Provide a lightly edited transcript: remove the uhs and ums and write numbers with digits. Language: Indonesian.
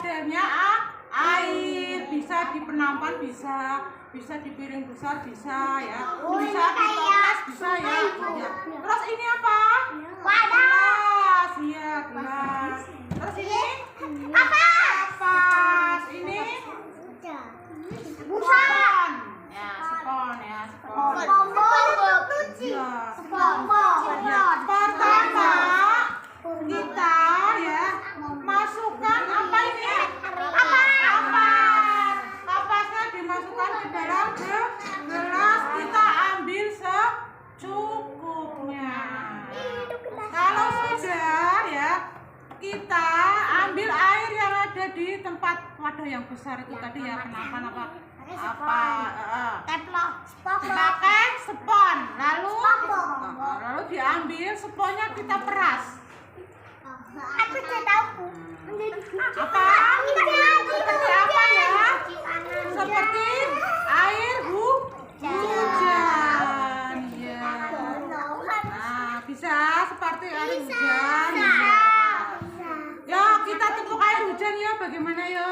hasilnya air. Bisa di penampan, bisa di piring besar, bisa ya. Bisa di toples, bisa ya. Terus ini apa? Gelas. Iya, gelas. Terus ini kapas. Ini spon. Ya, spon ya, spon. Ya. Pertama kita ya masukkan apa ini? Kapas. Kapasnya dimasukkan ke dalam gelas, kita ambil secukupnya. Kalau sudah ya, kita ambil air yang ada di tempat wadah yang besar itu tadi ya, penapan pakai spon. Lalu diambil sponnya, kita peras. Aku tidak tahu. Seperti apa ya? Seperti air hujan. Ya. Nah, bisa seperti air hujan. Ya, kita tutup air hujan ya. Bagaimana ya?